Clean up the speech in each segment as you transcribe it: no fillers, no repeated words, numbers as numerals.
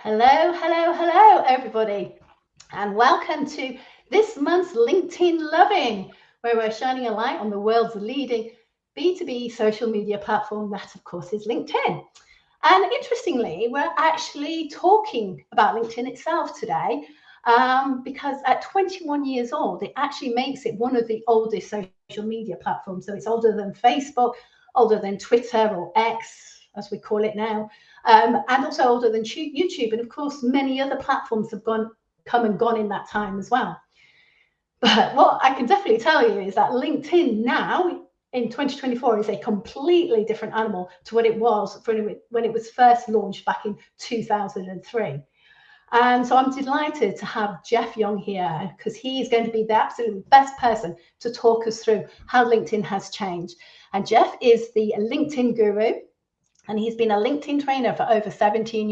Hello, hello, hello, everybody, and welcome to this month's LinkedIn Loving, where we're shining a light on the world's leading B2B social media platform. That, of course, is LinkedIn. And interestingly, we're actually talking about LinkedIn itself today because at 21 years old, it actually makes it one of the oldest social media platforms. So it's older than Facebook, older than Twitter or X, as we call it now, and also older than YouTube. And of course, many other platforms have come and gone in that time as well. But what I can definitely tell you is that LinkedIn now in 2024 is a completely different animal to what it was when it was first launched back in 2003. And so I'm delighted to have Jeff Young here because he's going to be the absolute best person to talk us through how LinkedIn has changed. And Jeff is the LinkedIn guru, and he's been a LinkedIn trainer for over 17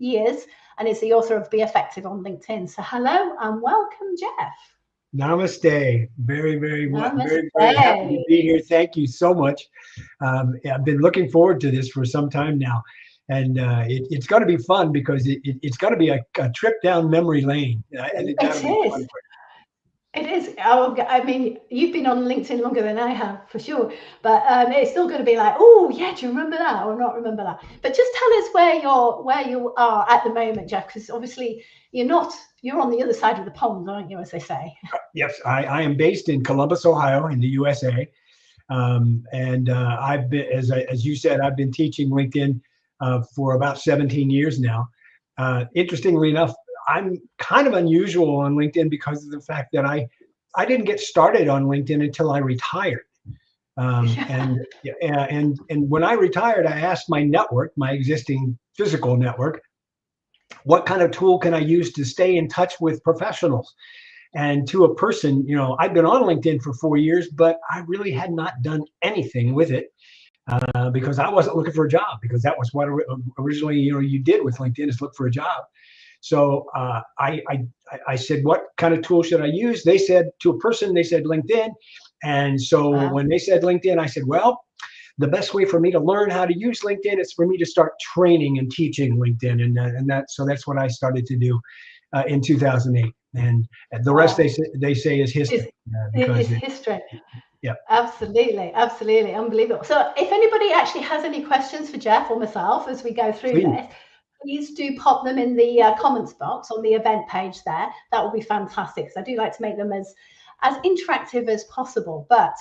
years and is the author of Be Effective on LinkedIn. So hello and welcome, Jeff. Namaste. Very, very happy to Namaste. be here. Thank you so much. I've been looking forward to this for some time now. And it's going to be fun because it's going to be a trip down memory lane. I think that'll It be fun. is. It is. I mean, you've been on LinkedIn longer than I have, for sure. But it's still going to be like, oh yeah, do you remember that or not remember that? But just tell us where you are at the moment, Jeff, because obviously you're on the other side of the pond, aren't you, as they say? Yes, I am based in Columbus, Ohio, in the USA. And I've been, as you said, I've been teaching LinkedIn for about 17 years now. Interestingly enough, I'm kind of unusual on LinkedIn because of the fact that I didn't get started on LinkedIn until I retired. Yeah, and when I retired, I asked my network, my existing physical network, what kind of tool can I use to stay in touch with professionals? And to a person, I've been on LinkedIn for 4 years, but I really had not done anything with it because I wasn't looking for a job, because that was what originally, you did with LinkedIn, is look for a job. So I said, what kind of tool should I use? They said, to a person, they said LinkedIn. And so Wow. when they said LinkedIn, I said, well, the best way for me to learn how to use LinkedIn is for me to start training and teaching LinkedIn. So that's what I started to do in 2008. And the rest Wow. they say is It's, history it's because history. yeah, Absolutely, absolutely, unbelievable. So, if anybody actually has any questions for Jeff or myself as we go through please. this, please do pop them in the comments box on the event page there. That would be fantastic because I do like to make them as interactive as possible. But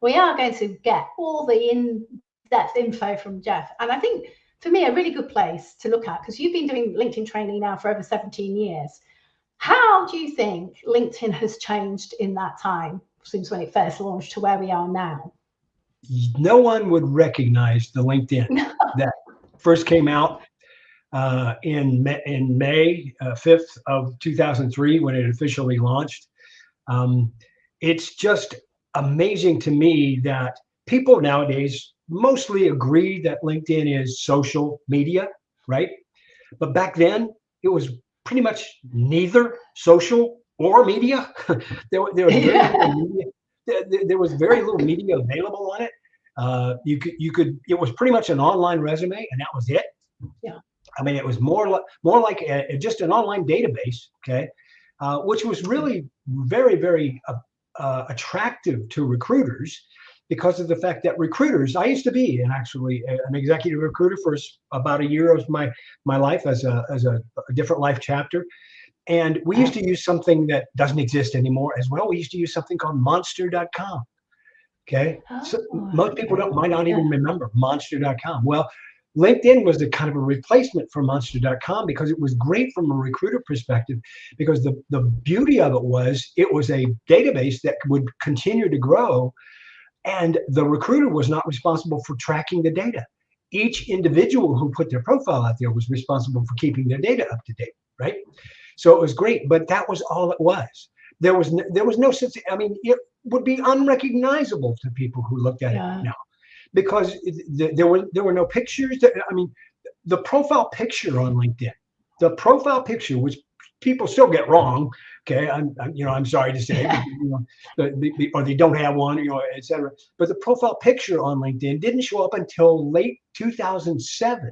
we are going to get all the in-depth info from Jeff, and I think for me a really good place to look at, because you've been doing LinkedIn training now for over 17 years. How do you think LinkedIn has changed in that time since when it first launched to where we are now? No one would recognize the LinkedIn that first came out in May 5th of 2003 when it officially launched. Um, it's just amazing to me that people nowadays mostly agree that LinkedIn is social media, right? But back then, it was pretty much neither social or media. There was very little Yeah, media. There was very little media available on it. You could. It was pretty much an online resume, and that was it. yeah, I mean, it was more like just an online database, okay, which was really very, very attractive to recruiters because of the fact that recruiters. I used to be an executive recruiter for about a year of my life as a different life chapter, and we used wow. to use something that doesn't exist anymore as well. We used to use something called Monster.com. Okay. So Oh, most people okay. might not Yeah, even remember Monster.com. Well, LinkedIn was a kind of a replacement for Monster.com because it was great from a recruiter perspective, because the beauty of it was a database that would continue to grow, and the recruiter was not responsible for tracking the data. Each individual who put their profile out there was responsible for keeping their data up to date, right? So it was great, but that was all it was. There was no sense. I mean, it would be unrecognizable to people who looked at it yeah, now because there were no pictures. I mean, the profile picture on LinkedIn, the profile picture, which people still get wrong. Okay, I'm sorry to say, but yeah. or they don't have one, etc. But the profile picture on LinkedIn didn't show up until late 2007.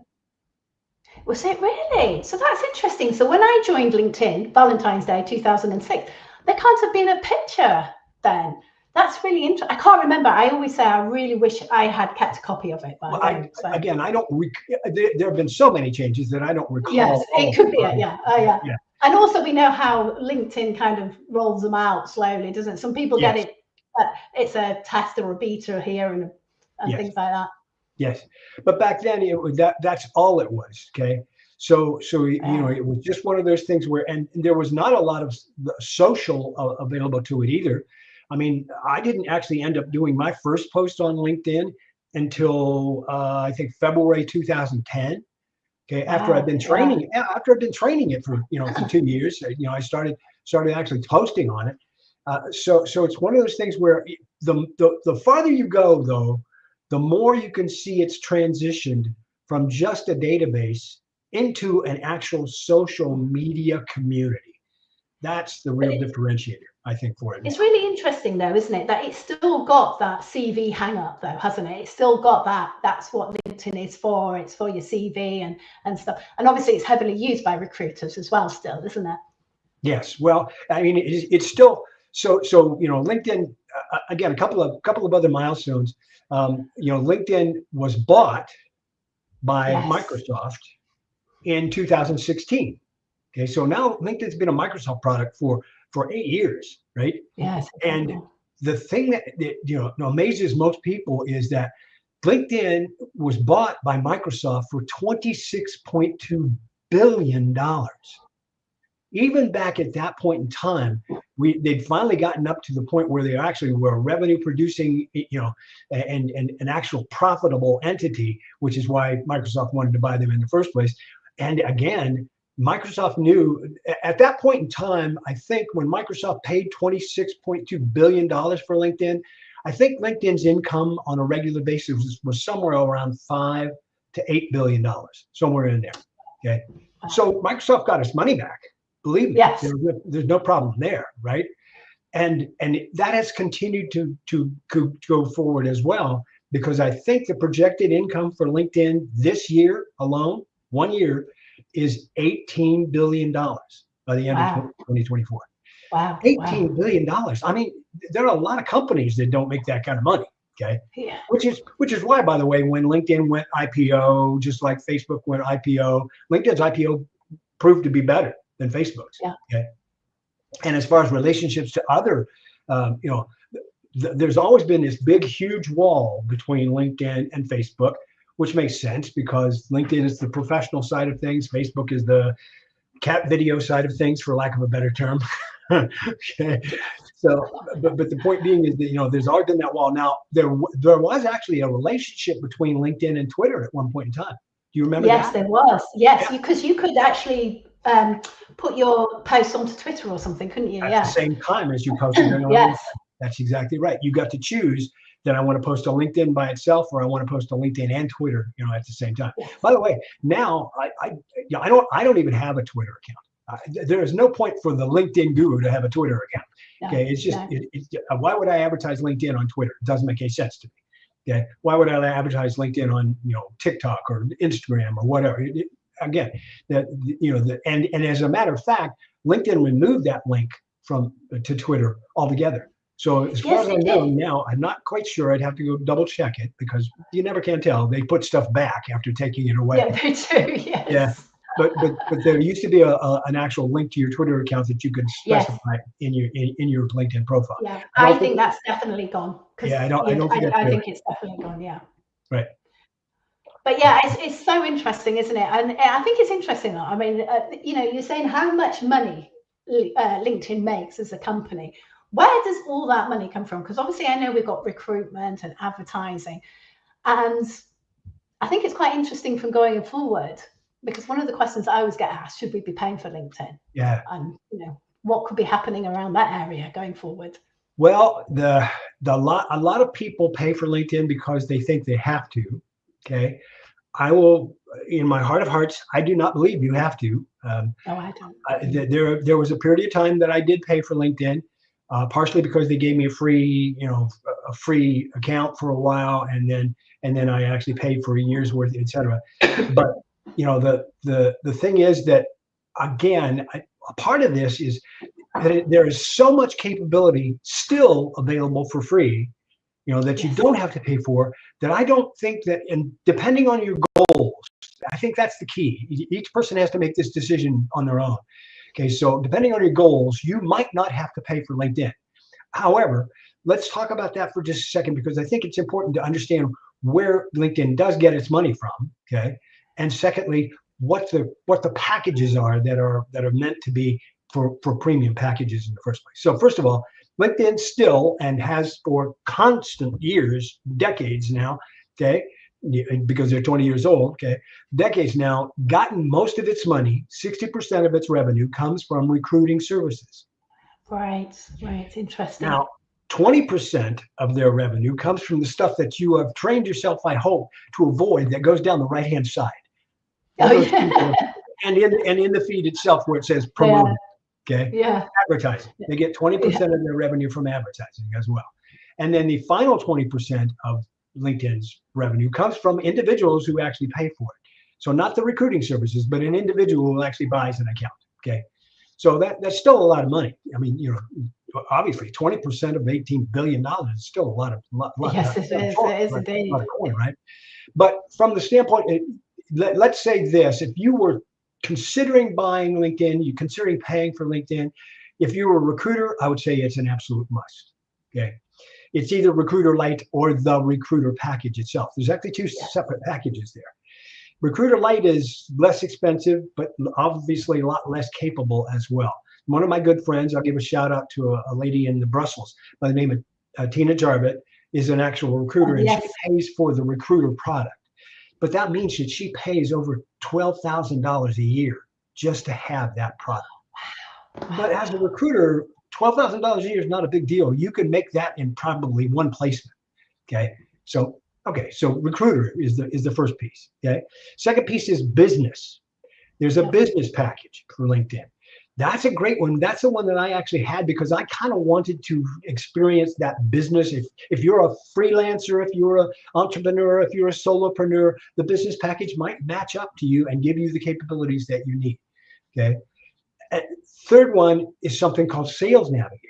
Was it really? So that's interesting. So when I joined LinkedIn, Valentine's Day 2006, there can't have been a picture then. That's really interesting. I can't remember. I always say I really wish I had kept a copy of it, but Well, I don't. So again, I don't. There have been so many changes that I don't yes, recall it all could be of it. them. Yeah. Oh, yeah. Yeah. And also we know how LinkedIn kind of rolls them out slowly, doesn't it? Some people get Yes. it. It's a test or a beta here and Yes. things like that. Yes. But back then, it was that's all it was. Okay. So Yeah. it was just one of those things where, and there was not a lot of social available to it either. I mean, I didn't actually end up doing my first post on LinkedIn until I think February 2010. Okay, Wow. Yeah. after I've been training it for for 2 years, I started actually posting on it. So it's one of those things where the farther you go, though, the more you can see it's transitioned from just a database into an actual social media community. That's the But real differentiator, I think, for it it's now. really interesting though, isn't it? That it's still got that CV hang up though, hasn't it? It's still got that. That's what LinkedIn is for. It's for your CV and stuff. And obviously it's heavily used by recruiters as well still, isn't it? Yes. Well, I mean, it's still so. LinkedIn again. A couple of other milestones. LinkedIn was bought by Yes. Microsoft in 2016. Okay, so now LinkedIn's been a Microsoft product for 8 years, right? Yes, And incredible. the thing that amazes most people is that LinkedIn was bought by Microsoft for $26.2 billion. Even back at that point in time, they'd finally gotten up to the point where they actually were revenue producing, and an actual profitable entity, which is why Microsoft wanted to buy them in the first place. And again, Microsoft knew at that point in time, I think when Microsoft paid $26.2 billion for LinkedIn, I think LinkedIn's income on a regular basis was somewhere around $5 to $8 billion, somewhere in there. Okay. So Microsoft got its money back. Believe me, Yes. there's no problem there, right? And that has continued to go forward as well, because I think the projected income for LinkedIn this year alone, 1 year, is $18 billion by the end of Wow. 2024. Wow. Wow. $18 billion. I mean, there are a lot of companies that don't make that kind of money. Okay. Yeah. Which is why, by the way, when LinkedIn went IPO, just like Facebook went IPO, LinkedIn's IPO proved to be better than Facebook's. Yeah. Okay. And as far as relationships to other, there's always been this big, huge wall between LinkedIn and Facebook, which makes sense because LinkedIn is the professional side of things. Facebook is the cat video side of things, for lack of a better term. Okay. So, but the point being is that, there's always been that wall. Now, there was actually a relationship between LinkedIn and Twitter at one point in time. Do you remember Yes, that? there was. Yes, Yeah. because you could actually put your posts onto Twitter or something, couldn't you? At the Yeah. same time as you posted it on LinkedIn. Yes. That's exactly right. You got to choose that I want to post on LinkedIn by itself, or I want to post on LinkedIn and Twitter, at the same time. Yes. By the way, now I don't even have a Twitter account. There is no point for the LinkedIn guru to have a Twitter account. Okay, it's just why would I advertise LinkedIn on Twitter? It doesn't make any sense to me. Okay, why would I advertise LinkedIn on TikTok or Instagram or whatever? Again, and as a matter of fact, LinkedIn removed that link to Twitter altogether. So as far Yes, as I they know did. now, I'm not quite sure. I'd have to go double check it because you never can tell. They put stuff back after taking it away. Yeah, they do. Yeah, Yes. but there used to be an actual link to your Twitter account that you could Yes. specify in your LinkedIn profile. Yeah. I I don't think. think that's definitely gone Yeah, because I don't think that's I there. think it's definitely gone. Yeah. Right. But yeah, it's so interesting, isn't it? And I think it's interesting. I mean, you're saying how much money LinkedIn makes as a company. Where does all that money come from? Because obviously, I know we've got recruitment and advertising, and I think it's quite interesting from going forward because one of the questions I always get asked: should we be paying for LinkedIn? Yeah. And what could be happening around that area going forward? Well, a lot of people pay for LinkedIn because they think they have to. Okay. I will, in my heart of hearts, I do not believe you have to. No, I don't. There was a period of time that I did pay for LinkedIn, partially because they gave me a free account for a while, and then I actually paid for a year's worth, etc. But the thing is that, again, a part of this is that there is so much capability still available for free, that you Yes. don't have to pay for, that I don't think that, and depending on your goals, I think that's the key. Each person has to make this decision on their own. Okay, so depending on your goals, you might not have to pay for LinkedIn. However, let's talk about that for just a second, because I think it's important to understand where LinkedIn does get its money from. Okay, and secondly, what the packages are that are meant to be for premium packages in the first place. So first of all, LinkedIn still, and has for constant years, decades now, okay, because they're 20 years old, okay, decades now, gotten most of its money, 60% of its revenue comes from recruiting services. Right. Interesting. Now, 20% of their revenue comes from the stuff that you have trained yourself, I hope, to avoid, that goes down the right-hand side. Oh, yeah. And in the feed itself where it says promoted, okay? Yeah. Advertising. They get 20% of their revenue from advertising as well. And then the final 20% of LinkedIn's revenue comes from individuals who actually pay for it. So not the recruiting services, but an individual who actually buys an account, okay? So that's still a lot of money. I mean, obviously 20% of $18 billion is still a lot of Yes, it is. It is indeed. A lot of coin, right? But from the standpoint, let's say this: if you were considering buying LinkedIn, you're considering paying for LinkedIn, if you were a recruiter, I would say it's an absolute must. Okay, it's either Recruiter Lite or the Recruiter package itself. There's actually two separate packages there. Recruiter Lite is less expensive, but obviously a lot less capable as well. One of my good friends, I'll give a shout out to a lady in Brussels by the name of Tina Jarvett, is an actual recruiter, and she pays for the Recruiter product. But that means that she pays over $12,000 a year just to have that product. But as a recruiter, $12,000 a year is not a big deal. You can make that in probably one placement. Okay, so Recruiter is the first piece. Okay, second piece is business. There's a business package for LinkedIn. That's a great one. That's the one that I actually had because I kind of wanted to experience that business. If you're a freelancer, if you're an entrepreneur, if you're a solopreneur, the business package might match up to you and give you the capabilities that you need. Okay. And third one is something called Sales Navigator.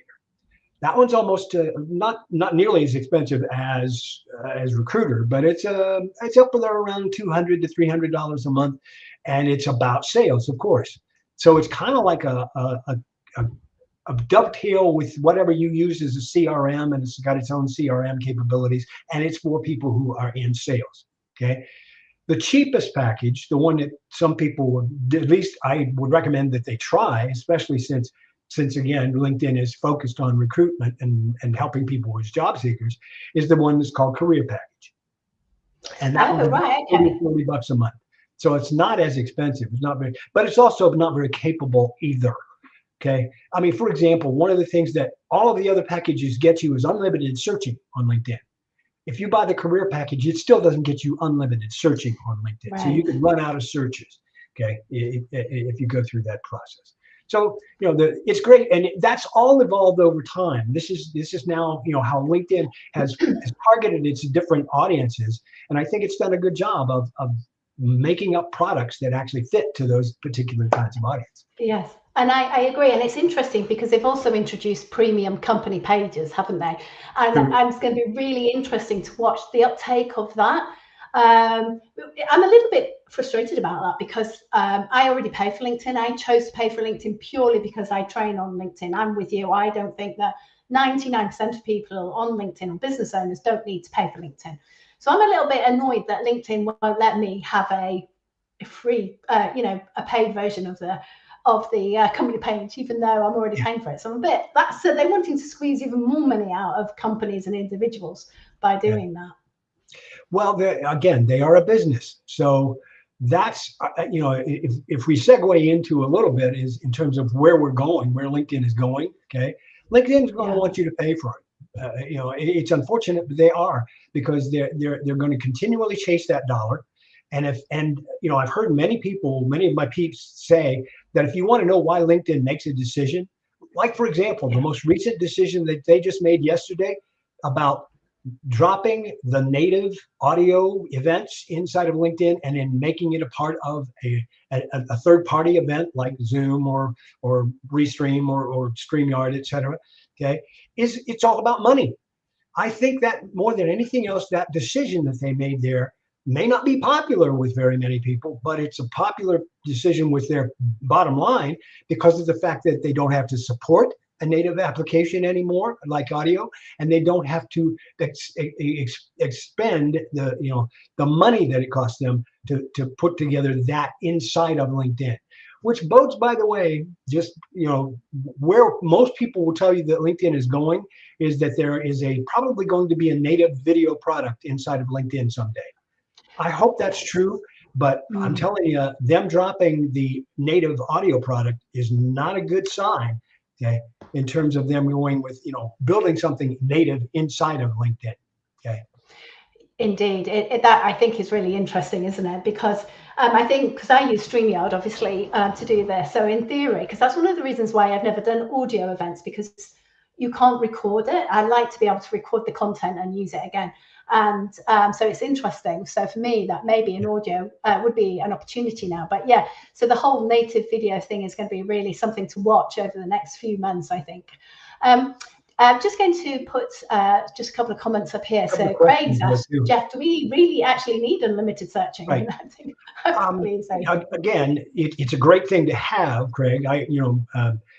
That one's almost not nearly as expensive as Recruiter, but it's up there around $200 to $300 a month, and it's about sales, of course. So it's kind of like a dovetail with whatever you use as a CRM, and it's got its own CRM capabilities, and it's for people who are in sales. Okay. The cheapest package, the one that some people would, at least I would recommend that they try, especially since again, LinkedIn is focused on recruitment and helping people as job seekers, is the one that's called Career Package. And that one's about $40 a month. So it's not as expensive. It's not very, but it's also not very capable either. Okay. I mean, for example, one of the things that all of the other packages get you is unlimited searching on LinkedIn. If you buy the Career Package, it still doesn't get you unlimited searching on LinkedIn. Right. So you can run out of searches. Okay. If you go through that process. So, it's great. And that's all evolved over time. This is now, how LinkedIn has targeted its different audiences. And I think it's done a good job of making up products that actually fit to those particular kinds of audience. Yes, and I agree. And it's interesting because they've also introduced premium company pages, haven't they? And it's going to be really interesting to watch the uptake of that. I'm a little bit frustrated about that because I already pay for LinkedIn. I chose to pay for LinkedIn purely because I train on LinkedIn. I'm with you. I don't think that 99% of people on LinkedIn, or business owners, don't need to pay for LinkedIn. So I'm a little bit annoyed that LinkedIn won't let me have a free, a paid version of the company page, even though I'm already paying for it. So I'm a bit, they're wanting to squeeze even more money out of companies and individuals by doing that. Well, again, they are a business. So that's, if we segue into a little bit is in terms of where we're going, where LinkedIn is going, okay? LinkedIn is going to want you to pay for it. It's unfortunate, but they are, because they're going to continually chase that dollar. And I've heard many of my peeps say that if you want to know why LinkedIn makes a decision, like for example, the most recent decision that they just made yesterday about dropping the native audio events inside of LinkedIn and then making it a part of a third-party event like Zoom or Restream or StreamYard, et cetera, okay, it's all about money. I think that more than anything else, that decision that they made there may not be popular with very many people, but it's a popular decision with their bottom line because of the fact that they don't have to support a native application anymore, like audio, and they don't have to expend the money that it costs them to put together that inside of LinkedIn. Which bodes, by the way, just where most people will tell you that LinkedIn is going is that there is probably going to be a native video product inside of LinkedIn someday. I hope that's true, but I'm telling you, them dropping the native audio product is not a good sign, okay, in terms of them going with, building something native inside of LinkedIn, okay? Indeed, that I think is really interesting, isn't it? Because I think, because I use StreamYard obviously to do this. So in theory, because that's one of the reasons why I've never done audio events, because you can't record it. I like to be able to record the content and use it again. And so it's interesting. So for me, that maybe an audio would be an opportunity now. But yeah, so the whole native video thing is going to be really something to watch over the next few months, I think. I'm just going to put just a couple of comments up here. So Craig's asked, Jeff, do we really actually need unlimited searching? Right. Again, it's a great thing to have, Craig.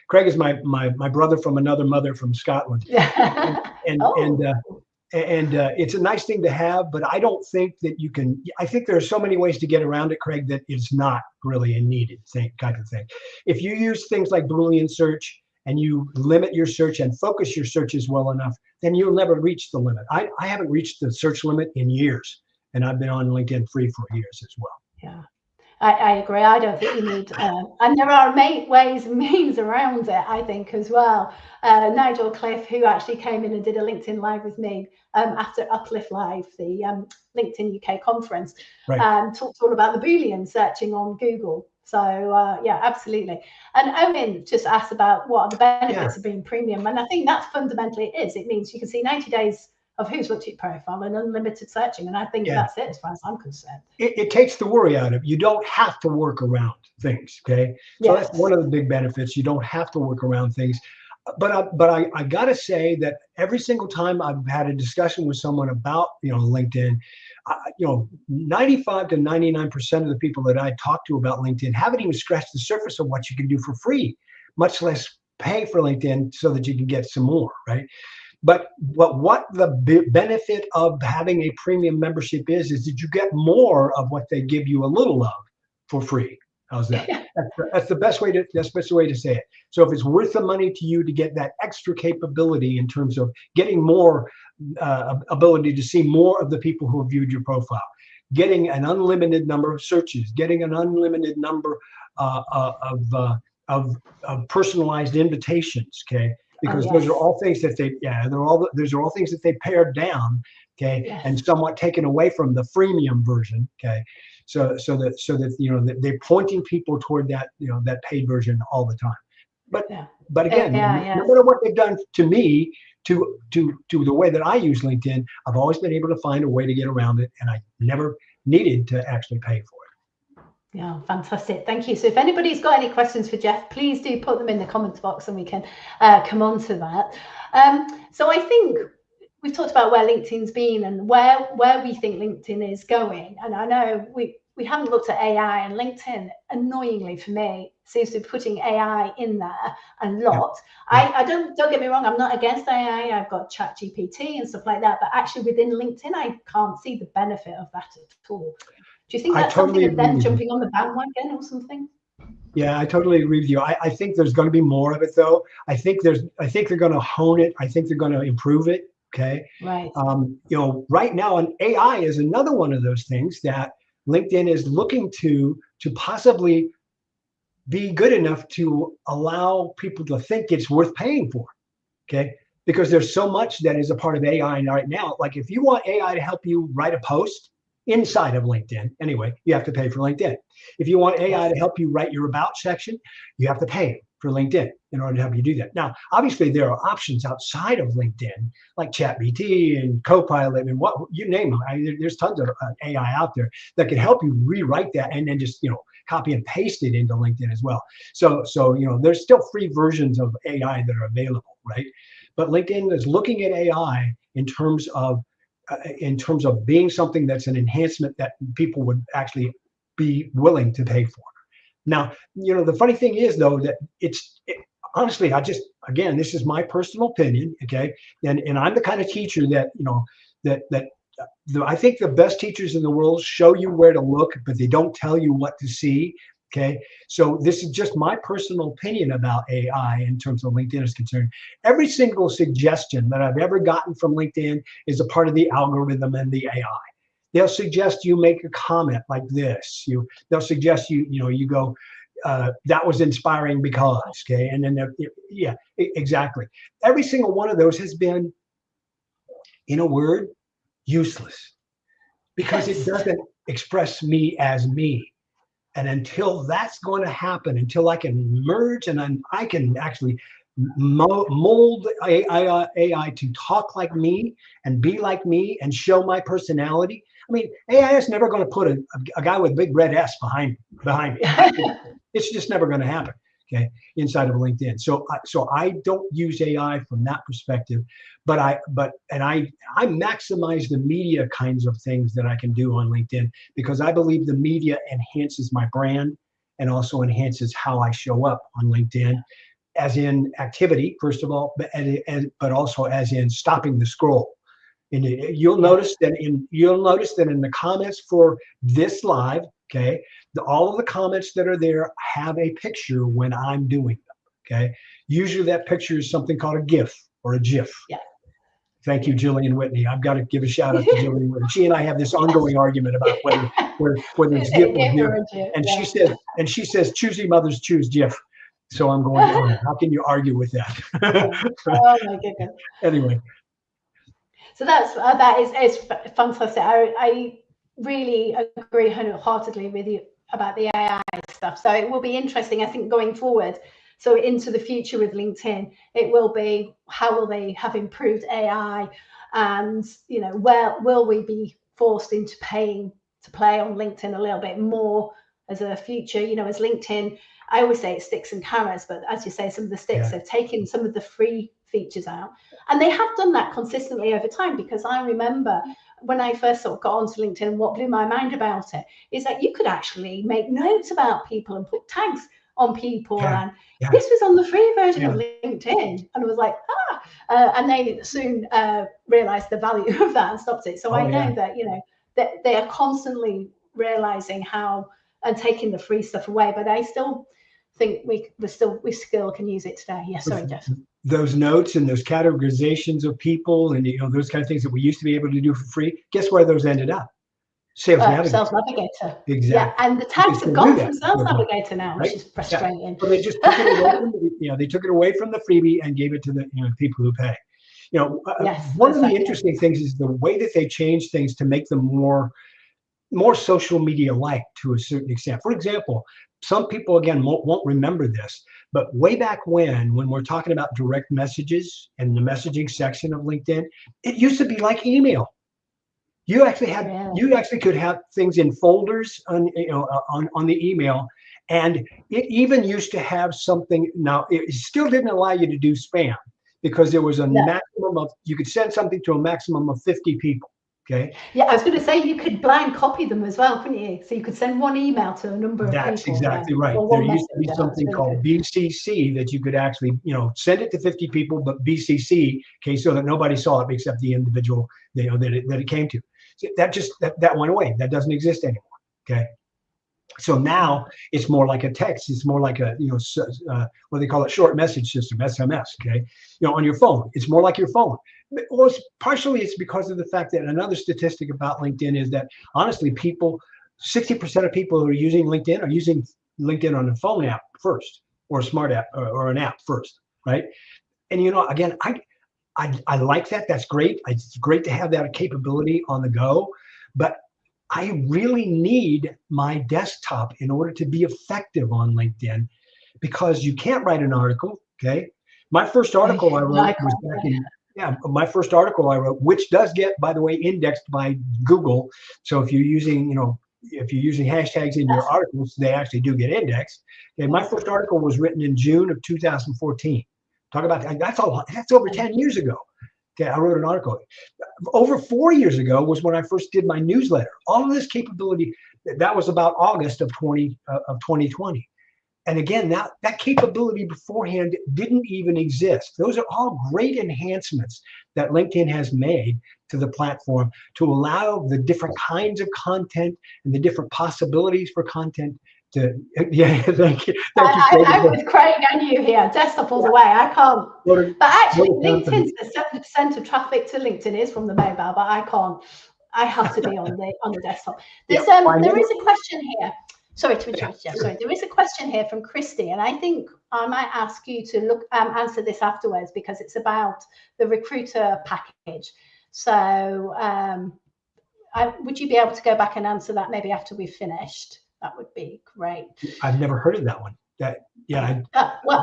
Craig is my brother from another mother from Scotland, and it's a nice thing to have. But I don't think that you can. I think there are so many ways to get around it, Craig, that it's not really a needed type of thing. If you use things like Boolean search and you limit your search and focus your searches well enough, then you'll never reach the limit. I haven't reached the search limit in years, and I've been on LinkedIn free for years as well. Yeah, I agree. I don't think you need, and there are ways and means around it, I think, as well. Nigel Cliff, who actually came in and did a LinkedIn Live with me after Uplift Live, the LinkedIn UK conference, right, talked all about the Boolean searching on Google. So yeah, absolutely. And Owen just asked about what are the benefits of being premium, and I think that's fundamentally it is. It means you can see 90 days of who's looked at your profile and unlimited searching, and I think that's it as far as I'm concerned. It takes the worry out of it. You don't have to work around things, okay? So that's one of the big benefits. You don't have to work around things. But I gotta say that every single time I've had a discussion with someone about LinkedIn, 95 to 99% of the people that I talk to about LinkedIn haven't even scratched the surface of what you can do for free, much less pay for LinkedIn so that you can get some more, right? But what the benefit of having a premium membership is that you get more of what they give you a little of for free. How's that? That's the best way to say it. So if it's worth the money to you to get that extra capability in terms of getting more ability to see more of the people who have viewed your profile, getting an unlimited number of searches, getting an unlimited number of personalized invitations, okay? Because those are all things that those are all things that they pared down, okay, and somewhat taken away from the freemium version, okay. So that they're pointing people toward that that paid version all the time. But again, no matter what they've done to me, to the way that I use LinkedIn, I've always been able to find a way to get around it, and I never needed to actually pay for it. Yeah, fantastic. Thank you. So if anybody's got any questions for Jeff, please do put them in the comments box and we can come on to that. So I think we've talked about where LinkedIn's been and where we think LinkedIn is going. And I know we haven't looked at AI, and LinkedIn, annoyingly for me, seems to be putting AI in there a lot. Yeah. I don't get me wrong, I'm not against AI. I've got ChatGPT and stuff like that, but actually within LinkedIn, I can't see the benefit of that at all. Do you think that's something of them jumping on the bandwagon or something? Yeah, I totally agree with you. I think there's going to be more of it, though. I think they're going to hone it. I think they're going to improve it. Okay. Right. Right now, and AI is another one of those things that LinkedIn is looking to possibly be good enough to allow people to think it's worth paying for. Okay. Because there's so much that is a part of AI right now. Like if you want AI to help you write a post inside of LinkedIn, anyway, you have to pay for LinkedIn. If you want AI to help you write your about section, you have to pay for LinkedIn in order to help you do that. Now, obviously, there are options outside of LinkedIn, like ChatGPT and Copilot and what you name them. There's tons of AI out there that can help you rewrite that and then just copy and paste it into LinkedIn as well. So there's still free versions of AI that are available, right? But LinkedIn is looking at AI in terms of being something that's an enhancement that people would actually be willing to pay for. Now, the funny thing is, though, that honestly, again, this is my personal opinion, okay? And I'm the kind of teacher that, I think the best teachers in the world show you where to look, but they don't tell you what to see, okay? So this is just my personal opinion about AI in terms of LinkedIn is concerned. Every single suggestion that I've ever gotten from LinkedIn is a part of the algorithm and the AI. They'll suggest you make a comment like this. They'll suggest you go, that was inspiring because, okay? And then, yeah, exactly. Every single one of those has been, in a word, useless, because it doesn't express me as me. And until that's going to happen, until I can merge and I can actually mold AI to talk like me and be like me and show my personality. I mean, AI is never going to put a guy with big red S behind me. It's just never going to happen, okay, inside of LinkedIn. So I don't use AI from that perspective, but I maximize the media kinds of things that I can do on LinkedIn, because I believe the media enhances my brand and also enhances how I show up on LinkedIn, as in activity, first of all, but also as in stopping the scroll. And you'll notice that in the comments for this live, okay, all of the comments that are there have a picture when I'm doing them, okay? Usually that picture is something called a GIF or a GIF. Yeah. Thank you, Jillian Whitney. I've got to give a shout out to Jillian Whitney. She and I have this ongoing argument about whether it's GIF or GIF. And she says, choosy mothers choose GIF. So I'm going, how can you argue with that? Oh my goodness. Anyway. So that is fantastic. I really agree wholeheartedly with you about the AI stuff. So it will be interesting, I think, going forward. So into the future with LinkedIn, it will be, how will they have improved AI, and where will we be forced into paying to play on LinkedIn a little bit more as a future? As LinkedIn, I always say it's sticks and carrots, but as you say, some of the sticks have taken some of the free features out, and they have done that consistently over time. Because I remember when I first sort of got onto LinkedIn, what blew my mind about it is that you could actually make notes about people and put tags on people, and this was on the free version of LinkedIn, and I was like, and they soon realized the value of that and stopped it. So I know that that they are constantly realizing how and taking the free stuff away, but I still think we still can use it today. Yes, sorry, Jeff. Those notes and those categorizations of people and those kind of things that we used to be able to do for free, guess where those ended up? Sales Navigator. Exactly. Yeah, and the tags have gone from Sales Navigator now, which is frustrating. So they just took it away from they took it away from the freebie and gave it to the people who pay. One of the interesting things is the way that they change things to make them more social media like, to a certain extent. For example, some people again won't remember this, but way back when we're talking about direct messages and the messaging section of LinkedIn, it used to be like email. You actually could have things in folders on the email, and it even used to have something. Now it still didn't allow you to do spam, because there was a maximum of, you could send something to a maximum of 50 people. Okay. Yeah, I was going to say you could blind copy them as well, couldn't you? So you could send one email to a number of people. That's exactly right. There used to be something called BCC that you could actually, send it to 50 people, but BCC, okay, so that nobody saw it except the individual, that it came to. So that went away. That doesn't exist anymore. Okay. So now it's more like a text. It's more like a, what they call it, short message system, SMS. Okay. On your phone, it's more like your phone. Well, partially it's because of the fact that another statistic about LinkedIn is that honestly, 60% of people who are using LinkedIn are using LinkedIn on a phone app first, or a smart app, or an app first, right? And again, I like that. That's great. It's great to have that capability on the go, but I really need my desktop in order to be effective on LinkedIn, because you can't write an article. Okay. My first article I wrote was back in, my first article I wrote, which does get, by the way, indexed by Google. So if you're using, if you're using hashtags in your articles, they actually do get indexed. Okay. My first article was written in June of 2014. Talk about that. That's a lot. That's over 10 years ago. Okay. I wrote an article. Over 4 years ago was when I first did my newsletter. All of this capability, that was about August of 2020. And again, that capability beforehand didn't even exist. Those are all great enhancements that LinkedIn has made to the platform to allow the different kinds of content and the different possibilities for content to, yeah, thank you. I'm with Craig and you here, desktop all the way. I can't. But actually, LinkedIn's the 7% of traffic to LinkedIn is from the mobile, but I can't. I have to be on the desktop. There is a question here. Sorry to interrupt, Jeff. Sorry, there is a question here from Christy, and I think I might ask you to answer this afterwards because it's about the recruiter package. So, would you be able to go back and answer that maybe after we've finished? That would be great. I've never heard of that one. Well,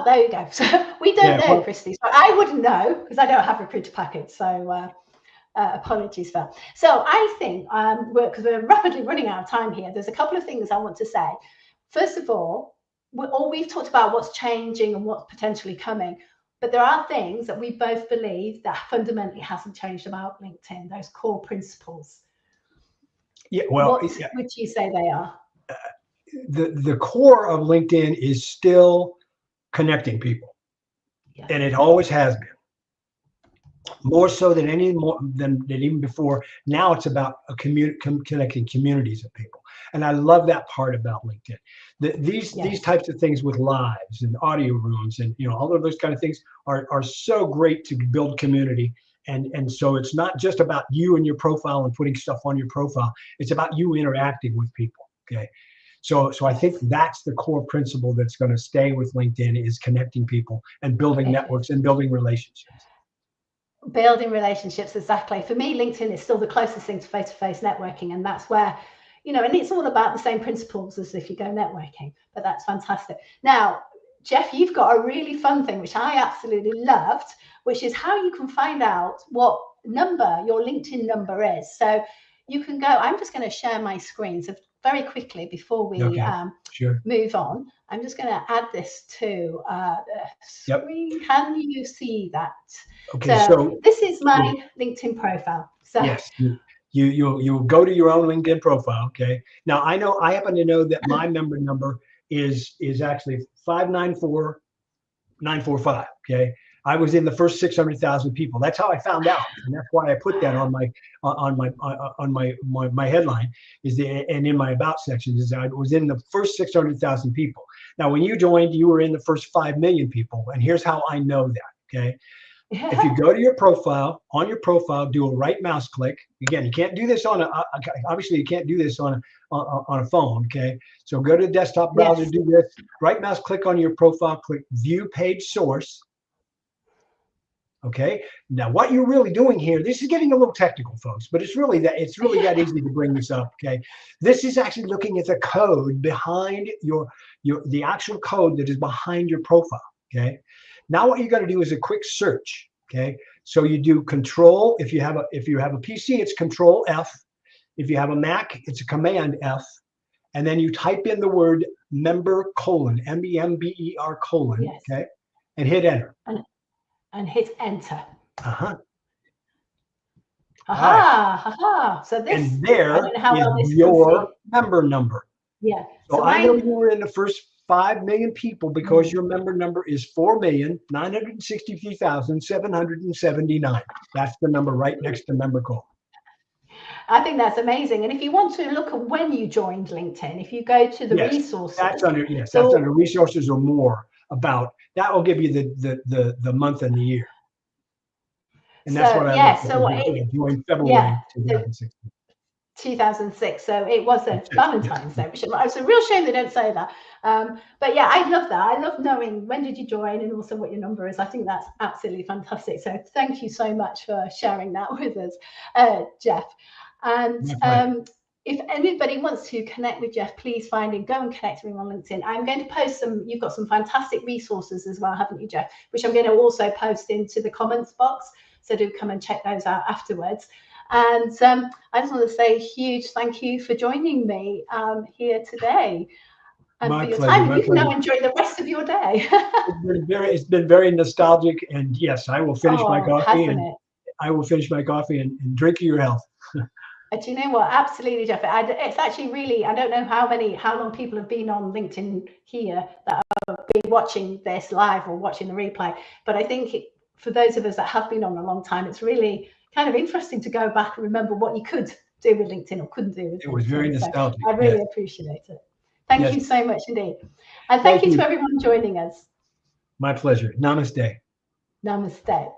there you go. So we don't know, Christy. So I wouldn't know because I don't have recruiter package. So. Apologies for that. So I think, because we're rapidly running out of time here, there's a couple of things I want to say. First of all, we've talked about what's changing and what's potentially coming, but there are things that we both believe that fundamentally hasn't changed about LinkedIn, those core principles. Yeah, well, what would you say they are? The core of LinkedIn is still connecting people, and it always has been. More so than than even before. Now it's about connecting communities of people, and I love that part about LinkedIn. These types of things with lives and audio rooms and all of those kind of things are so great to build community. And so it's not just about you and your profile and putting stuff on your profile. It's about you interacting with people. Okay. So I think that's the core principle that's going to stay with LinkedIn is connecting people and building networks and building relationships. Building relationships, exactly. For me, LinkedIn is still the closest thing to face-to-face networking, and that's where, and it's all about the same principles as if you go networking, but that's fantastic. Now, Jeff, you've got a really fun thing, which I absolutely loved, which is how you can find out what number your LinkedIn number is. So you can go, I'm just going to share my screen. So very quickly before we move on, I'm just going to add this to the screen. Can you see that? Okay, so this is my LinkedIn profile. So yes, you'll go to your own LinkedIn profile. Okay. Now I happen to know that my member number is actually 594945. Okay. I was in the first 600,000 people. That's how I found out, and that's why I put that on my headline and in my about section is I was in the first 600,000 people. Now, when you joined, you were in the first 5 million people, and here's how I know that. Okay. If you go to your profile, on your profile, do a right mouse click. Again, you can't do this obviously you can't do this on a phone. Okay. So go to the desktop browser, do this, right mouse click on your profile, click view page source. Okay. Now what you're really doing here, this is getting a little technical, folks, but it's really that easy to bring this up. Okay. This is actually looking at the code behind the actual code that is behind your profile. Okay. Now what you got to do is a quick search. Okay. So you do control, if you have a PC, it's control F. If you have a Mac, it's a command F. And then you type in the word member : MEMBER : okay. And hit enter. And hit enter. Aha. So this, and there is your member number. Yeah. So I know you were in the first 5 million people because your member number is 4,963,779. That's the number right next to member call. I think that's amazing. And if you want to look at when you joined LinkedIn, if you go to the resources, that's under resources or more about that will give you the month and the year. And that's what I joined February 2016. 2006. So it wasn't Valentine's Day. It's a real shame they don't say that. But yeah, I love that. I love knowing when did you join and also what your number is. I think that's absolutely fantastic. So thank you so much for sharing that with us, Jeff. And if anybody wants to connect with Jeff, please go and connect with him on LinkedIn. I'm going to post you've got some fantastic resources as well, haven't you, Jeff? Which I'm going to also post into the comments box. So do come and check those out afterwards. And I just want to say a huge thank you for joining me here today. And my for your pleasure, time. my You can pleasure. now enjoy the rest of your day. It's been very nostalgic, and yes, I will finish my coffee, and I will finish my coffee and drink your health. Do you know what? Absolutely, Jeff. It's actually really, I don't know how long people have been on LinkedIn here that have been watching this live or watching the replay. But I think for those of us that have been on a long time, it's really kind of interesting to go back and remember what you could do with LinkedIn or couldn't do with LinkedIn. It was very nostalgic. So I really appreciate it. Thank you so much indeed. And thank you to everyone joining us. My pleasure. Namaste. Namaste.